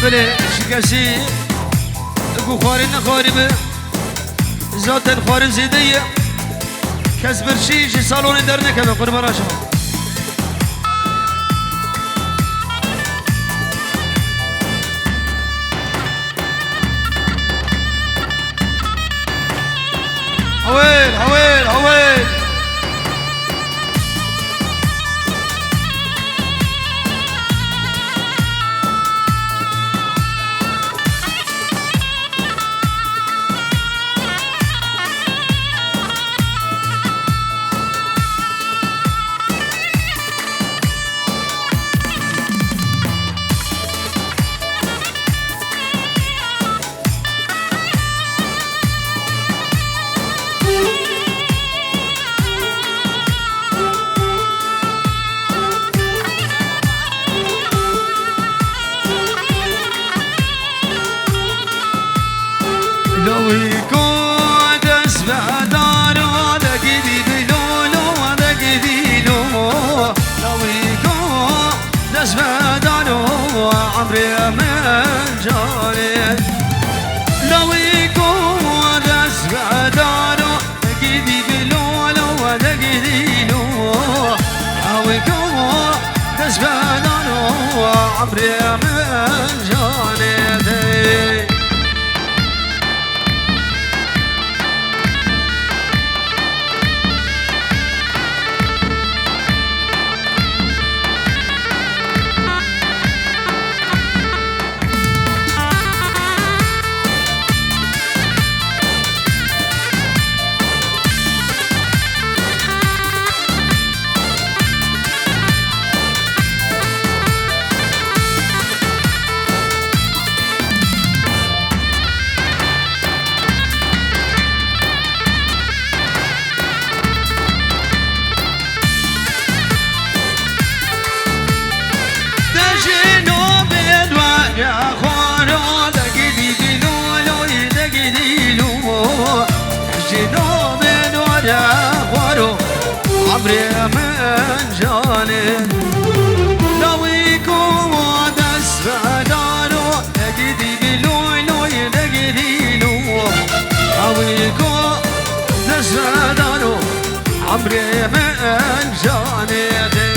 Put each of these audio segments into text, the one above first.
بلي شكاسي اكو خواري نخواري بي ذات الخواري زيدية كسبر شي صالون درنا كذا قربان شباب هويل هويل هويل لو يكون تسبع دارو دقيدي بلولو دقيدي لو لو يكون تسبع دارو عمري من جاري لو يكون تسبع دارو دقيدي بلولو دقيدي لو لو يكون تسبع دارو عمري من جاري عمري من جانب لو يكون دسبع دارو دقيدي بلولو دقيدي لو لو يكون دسبع دارو عمري من جانب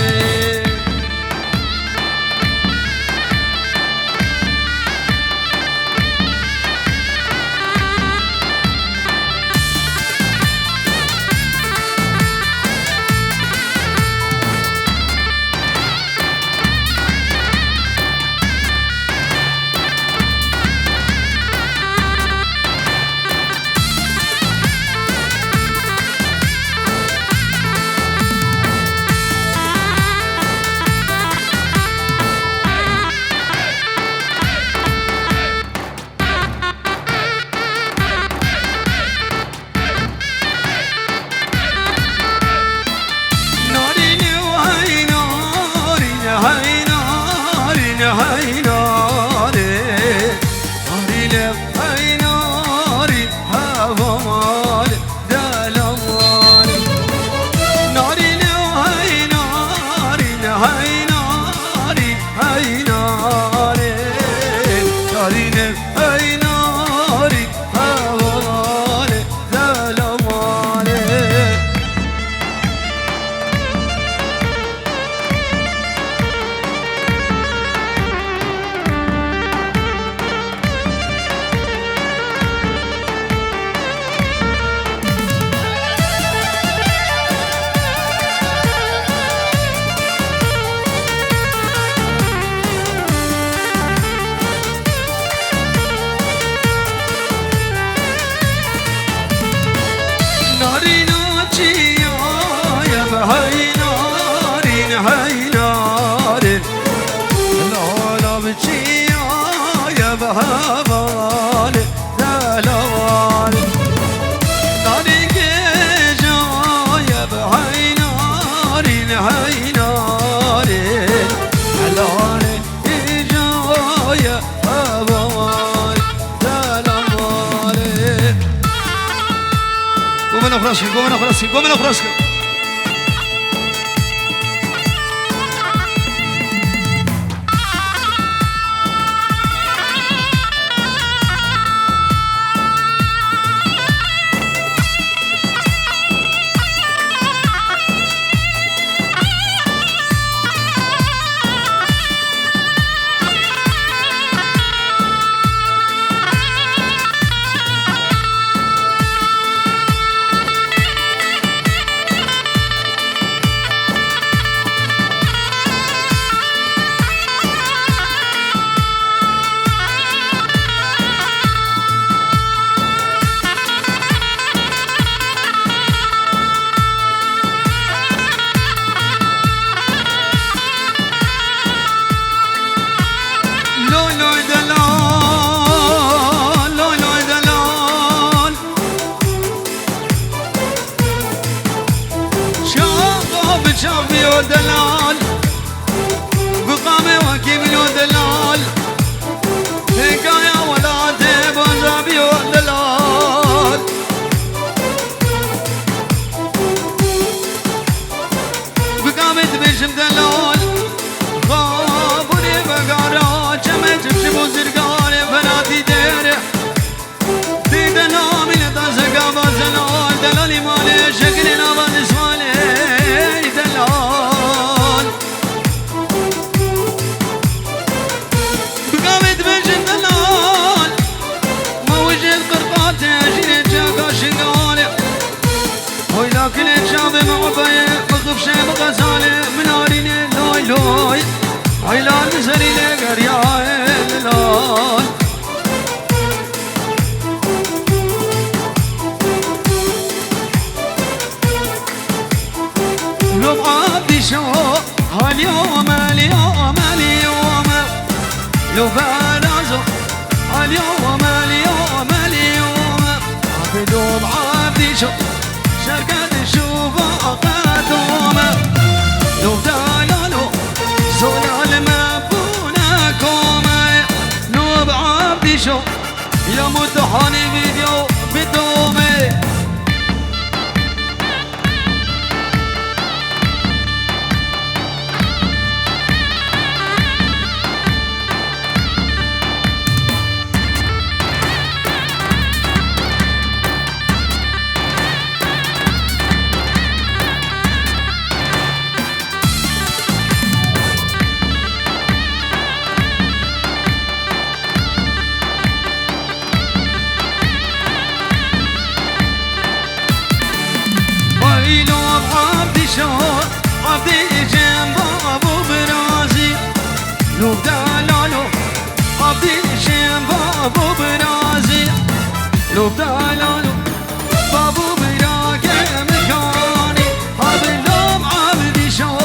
قوم من أفراسك اليوم اليوم اليوم لو بنازو اليوم اليوم اليوم عبدو بعبدي شو شرقد شوفا قدوم لو دلالو زلال مبونكم لو بعبدي شو يا متحاني فيديو بدومي عبدي جنب ابو برازي لو دلالو عبدي جنب ابو برازي لو دلالو بابو براك مكاني حبلوم عبدي شو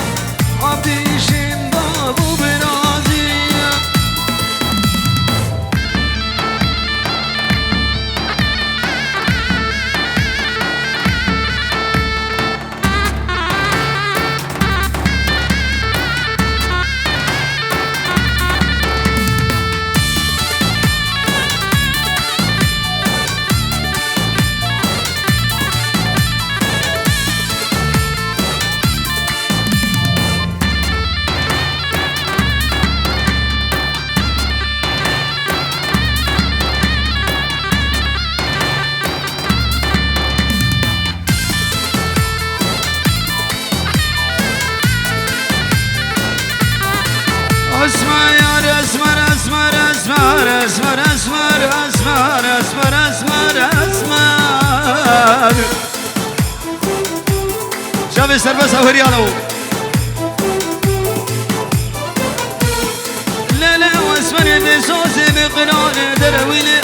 عبدي جنب ابو برازي شافي سربس هوريالو لا لا واسمر بصوصي بقران درويلي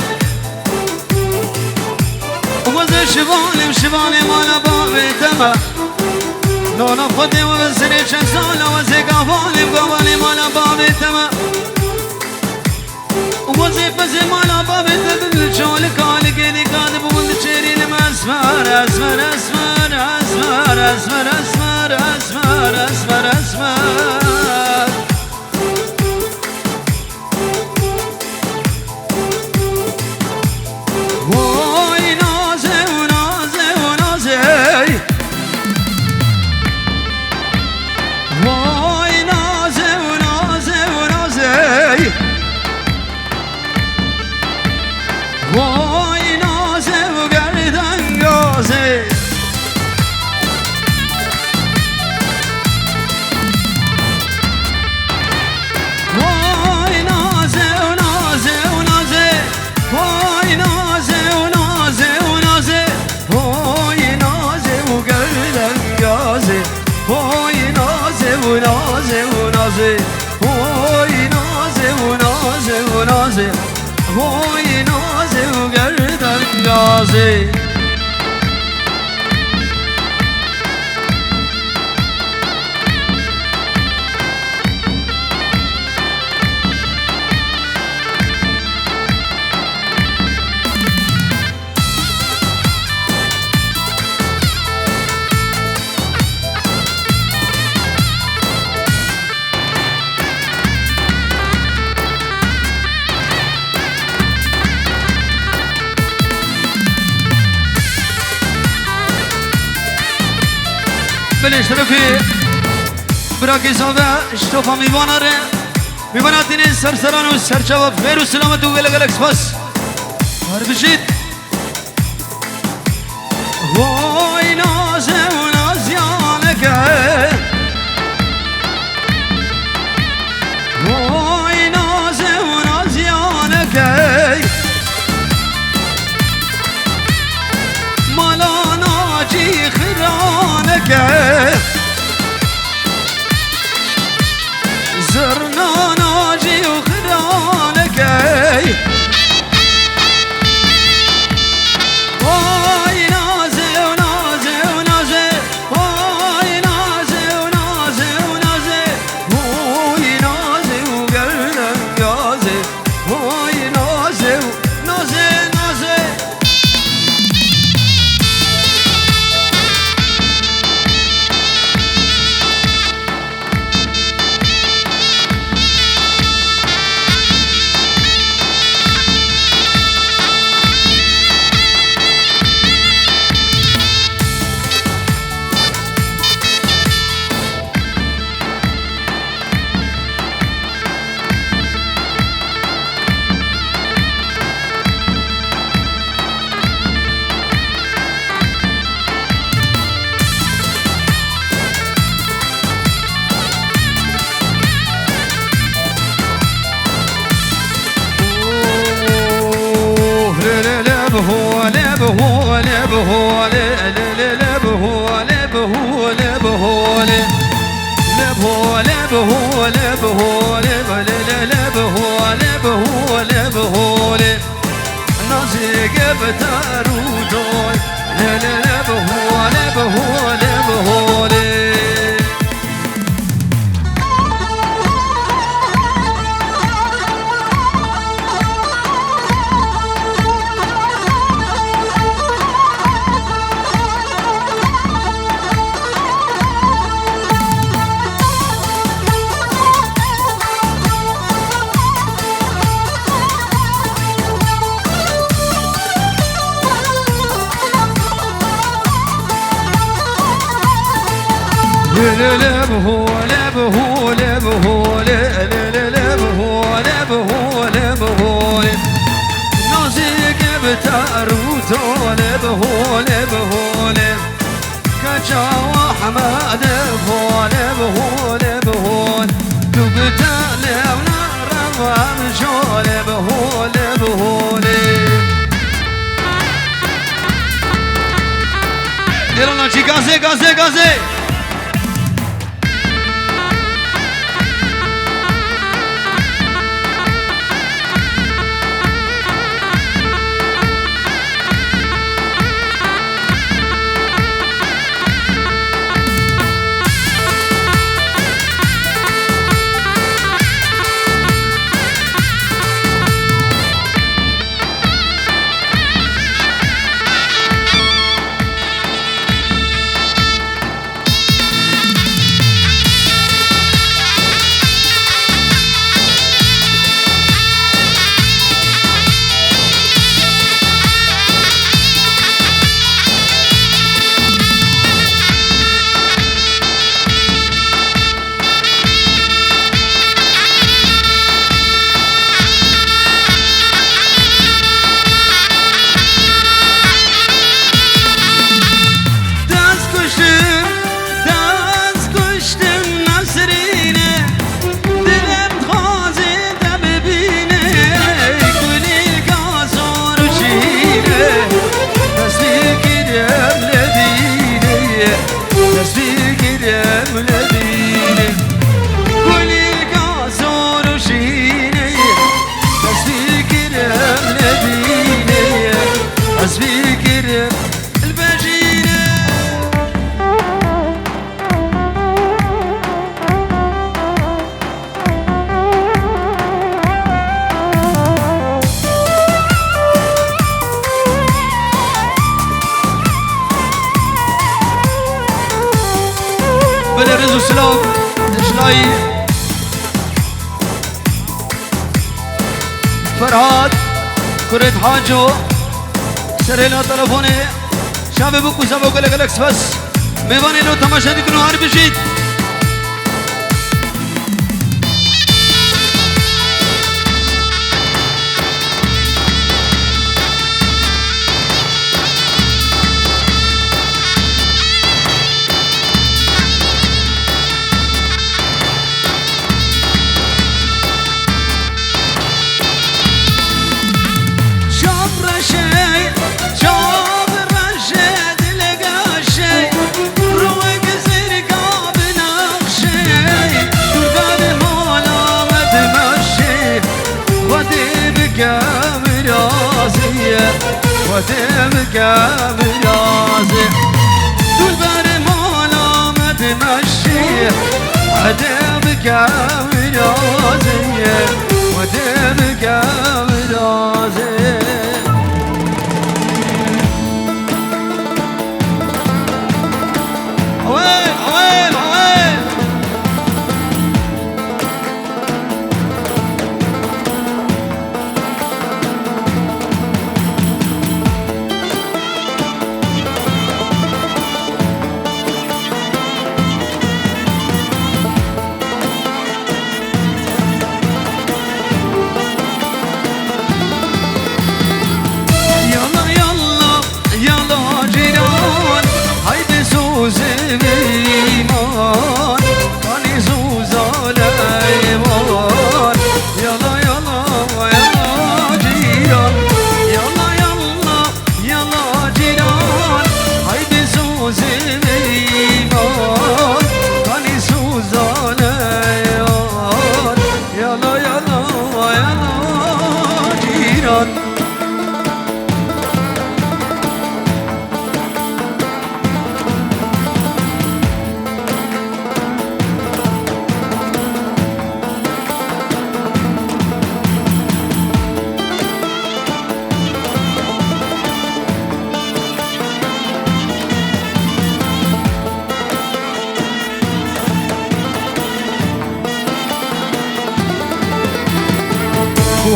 وز شبالي مشبالي مالا بابي تما لو نفضي وبسري شمسالا وزي قفالي بقوالي مالا بابي تما وظيفة زي ما لا بابي تبل شولك على كيني كاتب والشيري لما اسمر اسمر اسمر اسمر اسمر اسمر اسمر اسمر اسمر وي نازي ونازي ونازي وي نازي ونازي ونازي وای نازه و گردن گازه وای نازه و نازه و نازه وای نازه و نازه و نازه وای نازه و گردن گازه وای نازه و نازه و نازه وای نازه و نازه و نازه وای نازه و گردن گازه بالاشتراكي براكي صافا اشتوفا ميوانا ميواناتين سرسران والسرشاوة بخير والسلامة وقلق الاكسباس هربشيت وي نازي ونازيانك وي نازي ونازيانك مالا ناجي خرانك زرنا ناجي وخرانك لبهو لبهو لبهو لبهو لبهو لبهو لبهو لبهو لبهو لبهو لبهو نازك بتارودوي لبهو لبهو لبهو لبهو لبهو لبهو لبهو لبهو لبهو نازك بتاروتو لبهو لبهو كجا وحمد بهو لبهو لبهو دبتا لونا روام جو لبهو لبهو يلا نجي غازي غازي غازي رزو سلام دشلاي فرهاد كرد حاجو سريلا تلفوني شابه بكو سابو قلق الكس بس ميواني لو تماشا ديكنو هار بشيد ودمك برازي طول برمالا ما تمشي ودمك برازي ودمك برازي وين وين وين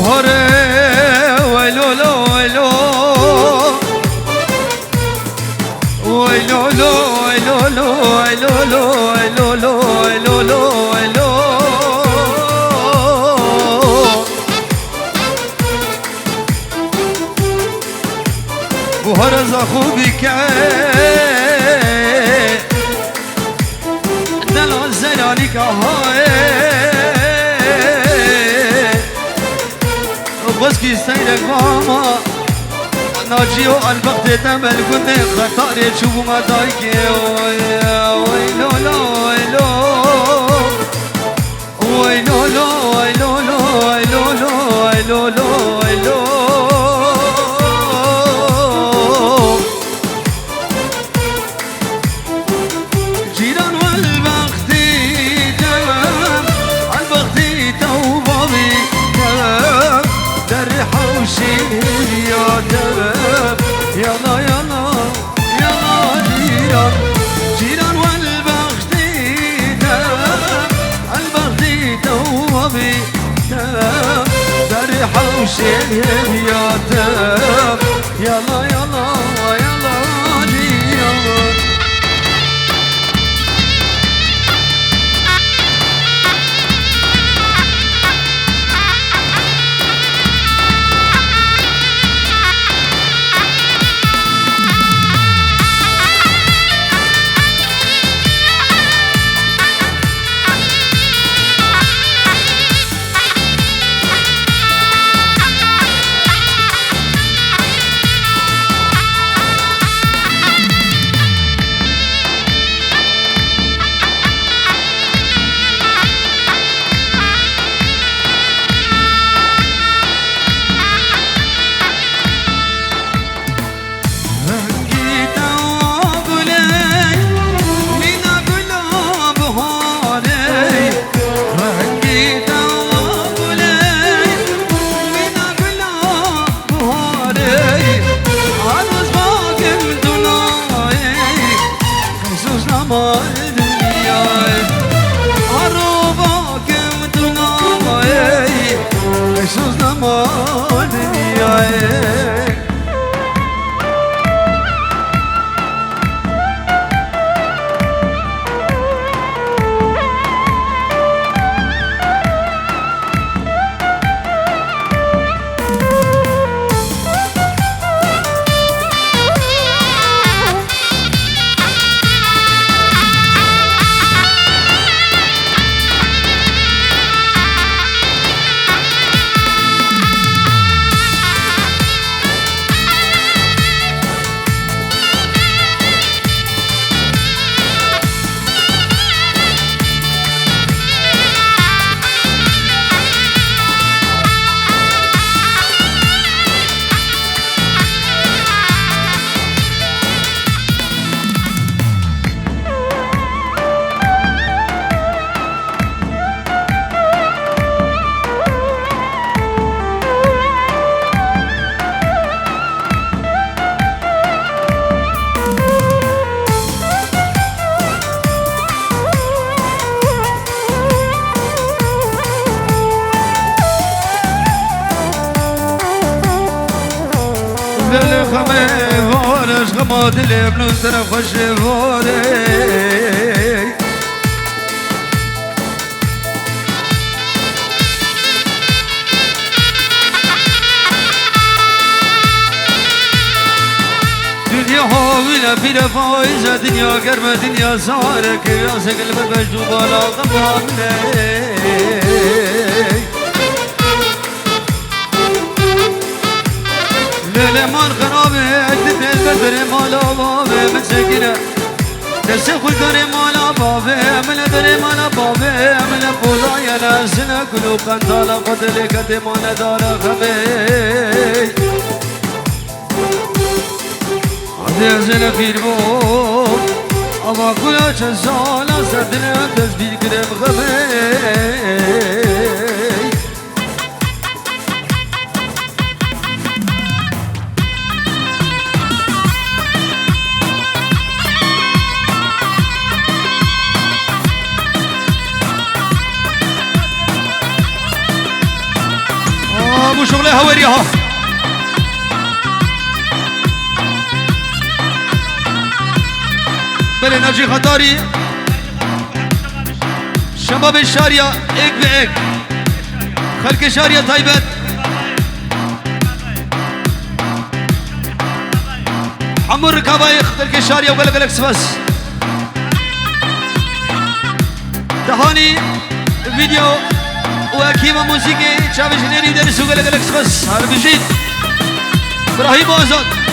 بهاره ویلولو ویلو ویلولو ویلولو ویلولو ویلولو ویلولو ویلو بهاره ز خوبی که دل زنانی که های بس کی سیر ماما ناجی و الوقت دمل کنه خطار چوب مدای که ویلو لو ویلو ویلو لو ویلو لو ویلو لو ویلو لو ویلو جیران والوقتی دم الوقتی توبابی دم در حوشی یادم یلا یلا یلا جیران جیران والوقتی دم الوقتی توبابی دم در حوشی یادم یلا یلا یلا جیران دل خمه وارش خما دل ابن طرف خوش واره دنیا حاویل پیر فایزه دنیا گرم دنیا ساره که راس قلب بجدو بالا غمانه لیل مال خرابه دل بدر مالا بابه مسکینه دست خود داره مالا بابه عمل داره مالا بابه عمل بولای نسنه کلو قندالا قدل کده مالا داره خمه عده زن پیر بو اما کلا چند سالا سردنه تسبیل کرم خمه هوريها بله ناجي خطاري شباب الشارية ايك بايك خلق الشارية طيبت حمر ركابايخ خلق الشارية وقلق بس تهاني فيديو واكيد موسيقى شابش نيري درس وقلق بس هذا بجيت ابراهيم آزاد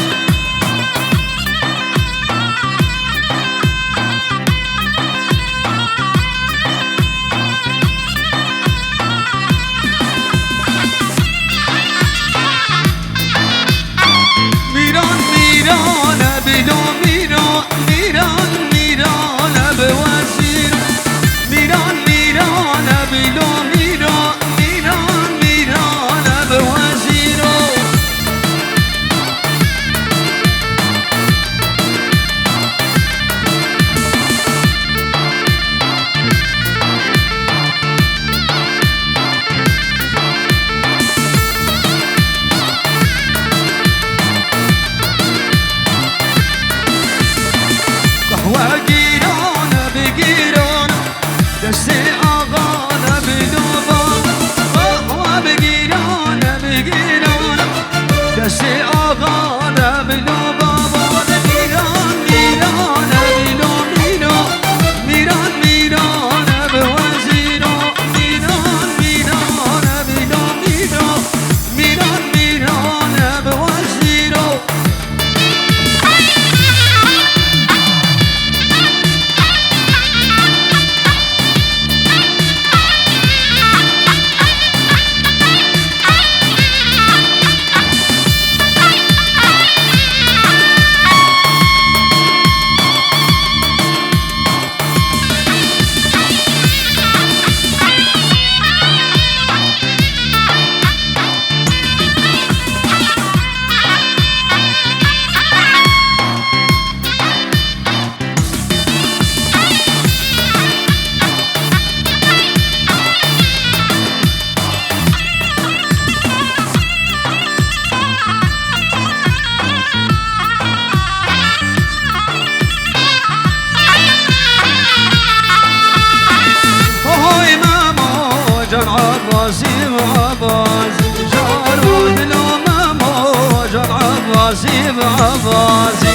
عباسي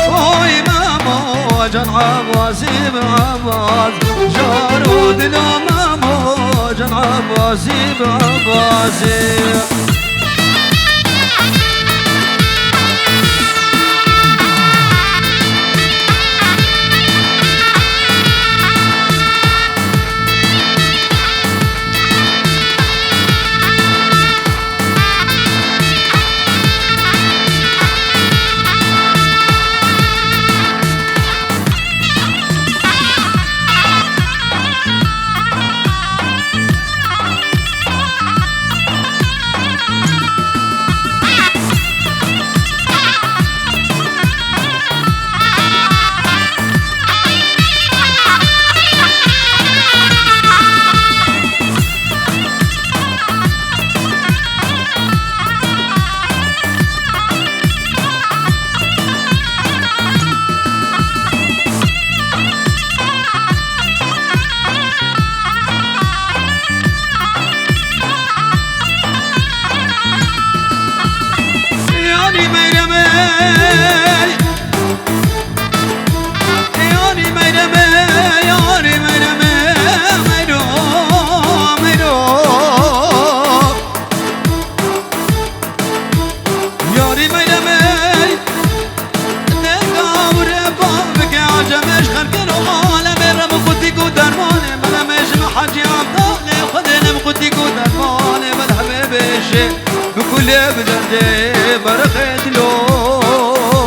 اوي مامو جن عباسي بعباس جارود لو مامو جن عباسي بعباسي بكل بدرجة برقت له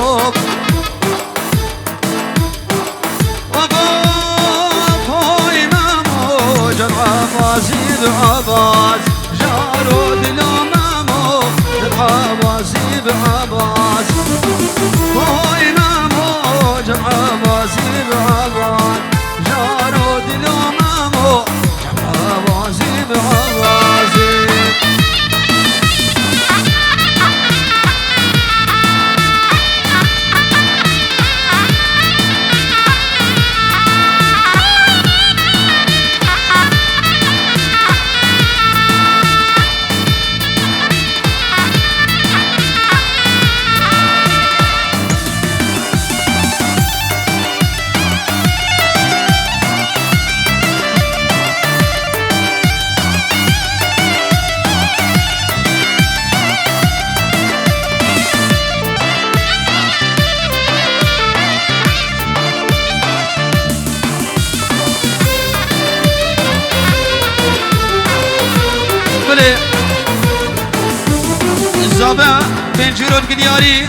جيرون كدياري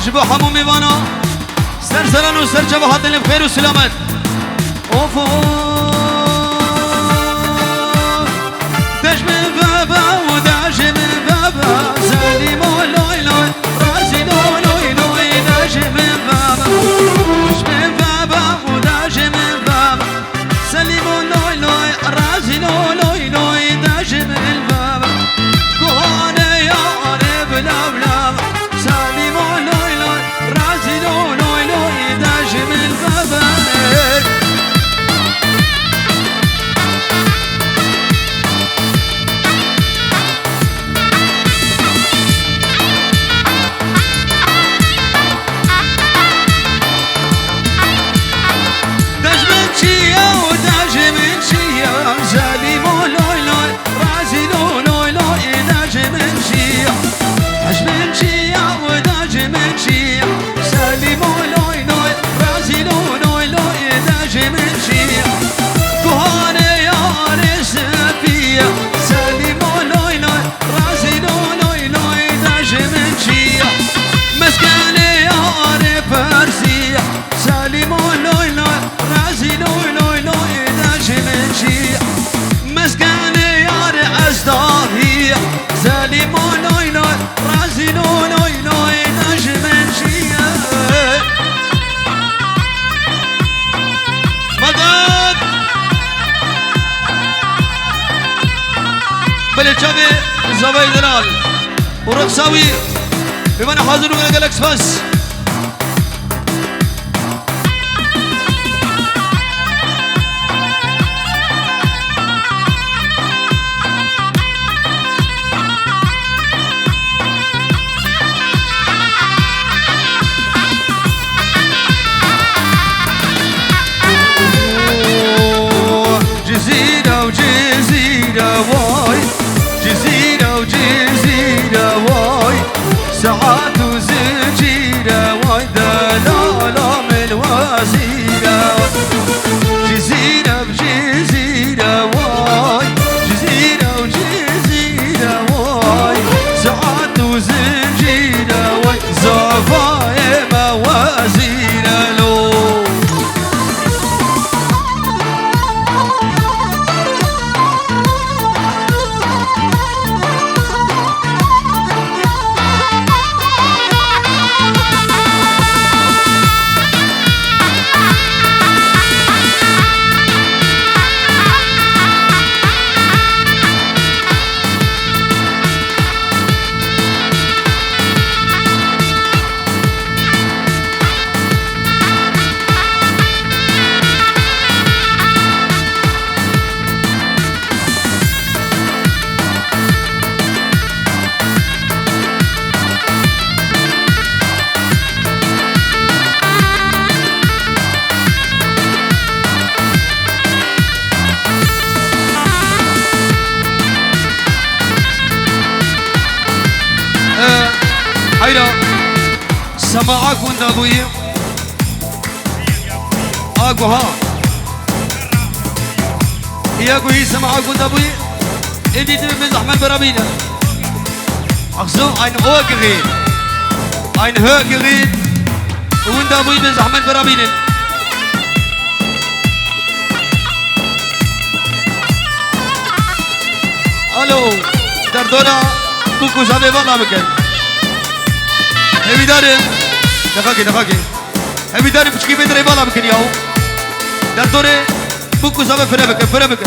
جبو حمو ميوانا سر سران و سر جبهات الخير والسلامات اوفو دش من بابا وداش من بابا سليم لوي لوي راسي لوي لوي لوي داش من بابا دش من بابا وداش من بابا سليم لوي لوي راسي لوي لوي لوي داش من بابا كوانا يا عرب لا بلا سليم لوي لوي راسي لوي لوي لوي داش من بابا بلچاوي زاوية دلال ورقصاوي بمن حاضر وقال اكسباس جزيرة وجزيرة واي جزيرة وجزيرة واي ساعات وزجيرة واي دلالة من الوزيرة جزيرة بجزيرة واي جزيرة وجزيرة واي ساعات وزجيرة واي زفايا موازيرة لو حيرة سماعك وانت ابوي اقو ها اياكو هي سماعك وانت ابوي ادي تبي زحمة برابينا اخزو ein Hörgerät ein Hörgerät وانت ابوي بزحمة برابينا الو دردونا كوكو شابي والله مكان هبي دارم دقاقي هبي دارم بشكي بدري بالا ممكن ياهو دردوري بوكو سابا فرابك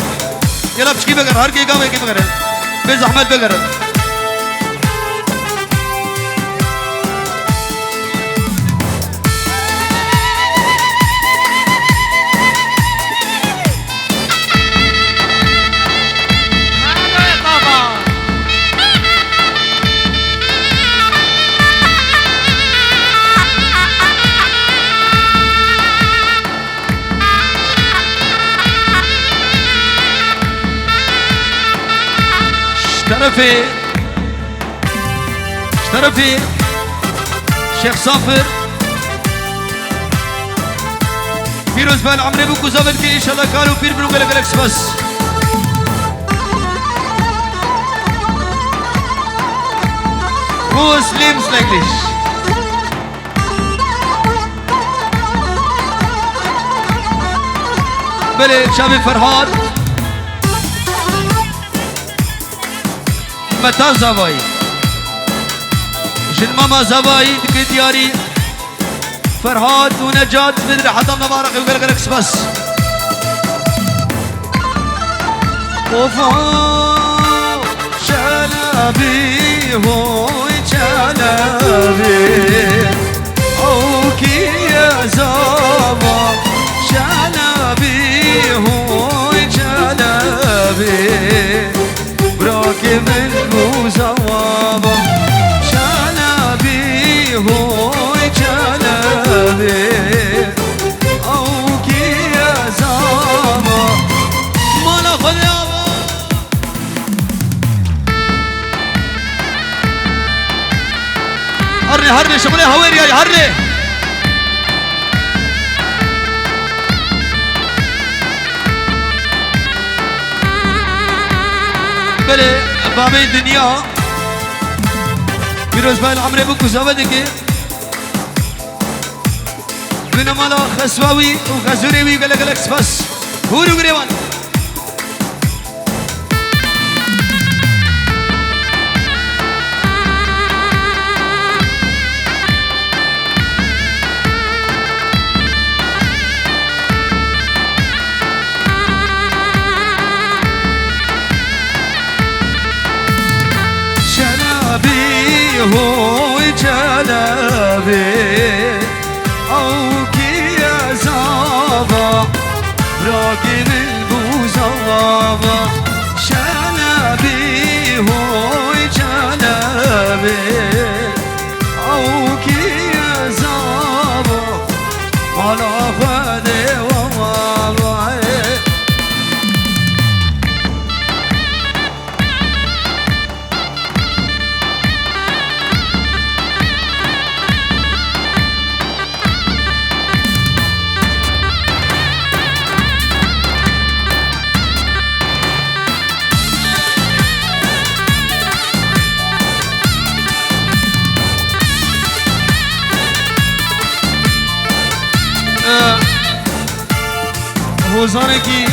يلا بشكي بقر هر كي قامي كي بقر بزحمت بقر اشترفي شيخ صافر فيروز بان عمري بوكو زابل كي ان شاء الله قالوا فير بنو قلق بس مسلم سلكليش بله شاب فرهاد متا زوایی جن ماما زوایی دکی دیاری فرهاد و نجات بدر حتم نبارك وقال لك بس وفو شلبي هو شلبي اوكي يا زابا شلبي هو شلبي براكب المزوابا شلبي هو شلبي اوكي يا زابا ما ناخذ يابا هرني شغلي هويري يا هرني بله بابي الدنيا بيروز باي العمري بكو زودك بنا مالا خسواوي وخزوريوي قال لك بس هورو قريوان هو جلبي اوكي يا زابا راكب البوزابا شلبي هو جلبي اوكي يا زابا على خدي ومالي وزاركي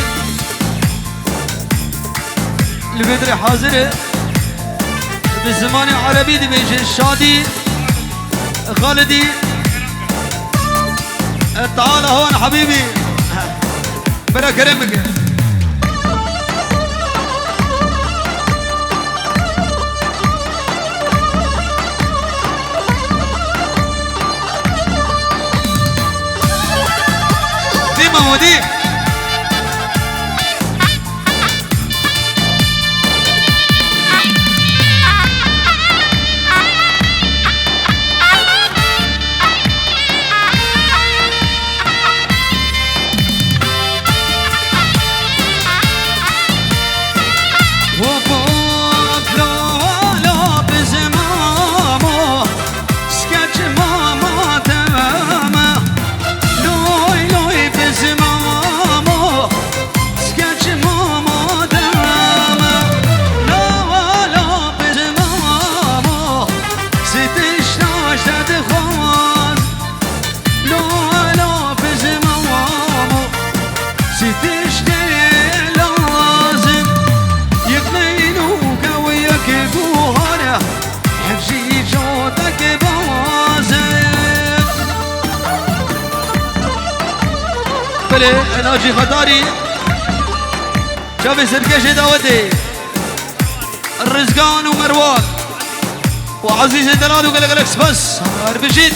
البدر حاضر بالزمان العربي دي بيجي الشادي خالدي تعال هون حبيبي بلا كرمك دي مودي ناجي خطاري شاف سركشي داودي الرزقان ومروان وعزيز الدلال وقال لك بس اربشيت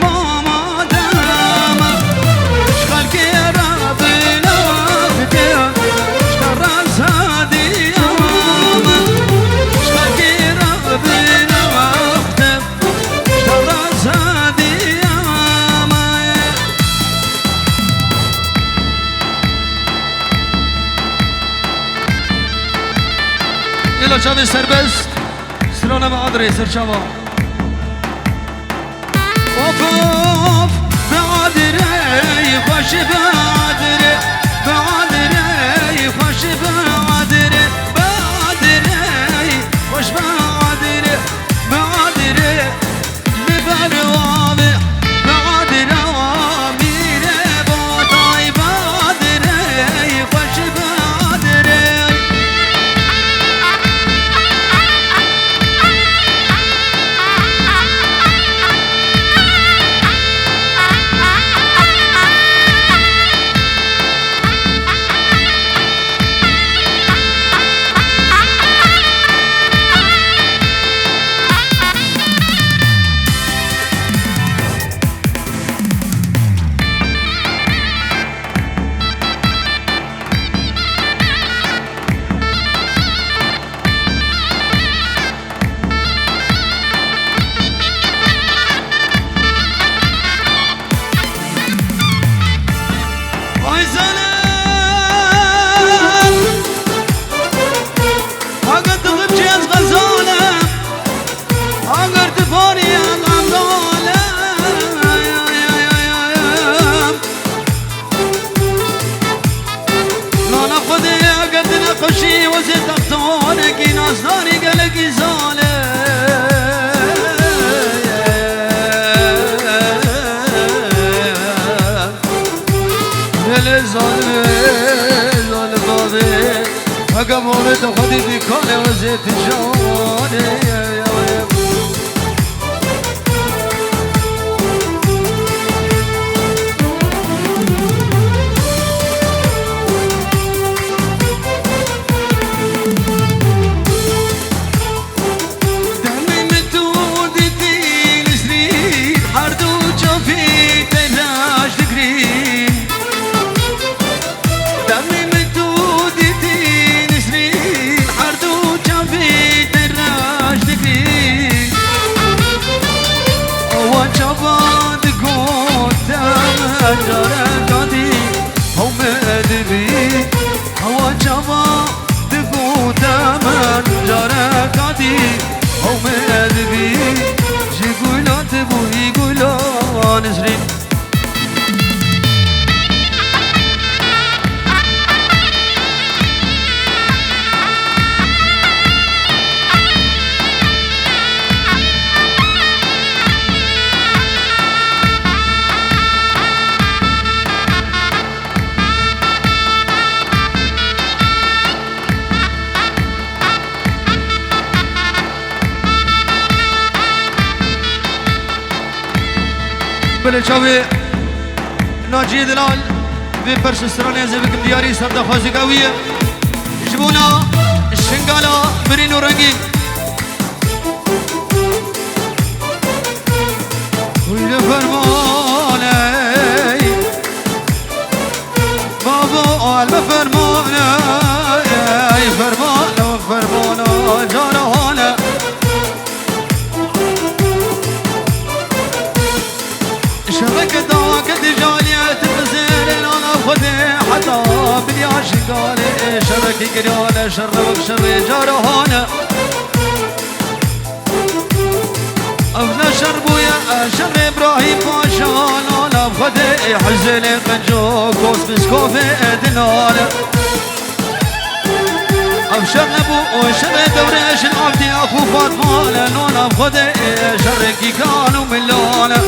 ماما شاوی سربست سلانه بعدره سرچاوا اوف اوف بعدره خوش بعدره بعدره خوش بعدره بعدره خوش بعدره بعدره لبروابه بعدره میره باتای بعدره خوش بعدره خوشی و زدفتانه کی نازداری گلگی زاله دل زاله بابه اگه مومد خودی بیکانه و زد جانه بلچاوی ناجی دلال به پرشسترانی زبکم دیاری سردخوازی قویه جبونا شنگالا برین و رنگین ویل فرمانه بابا آل بفرمانه فرمانه و فرمانه جانهانه شبكة داك جالية تبزير انا خذي حتى بلياش قالي شبكة قريالة شربك شبي جارهانا ابن شربويا شر ابراهيم باشان انا بخذي حزني قنجو كوس بسكوفي ادنانا ابشر نبو وشر دوريش العبدي اخو فاطمه لانه انا بخذي شر كي كانوا ملانا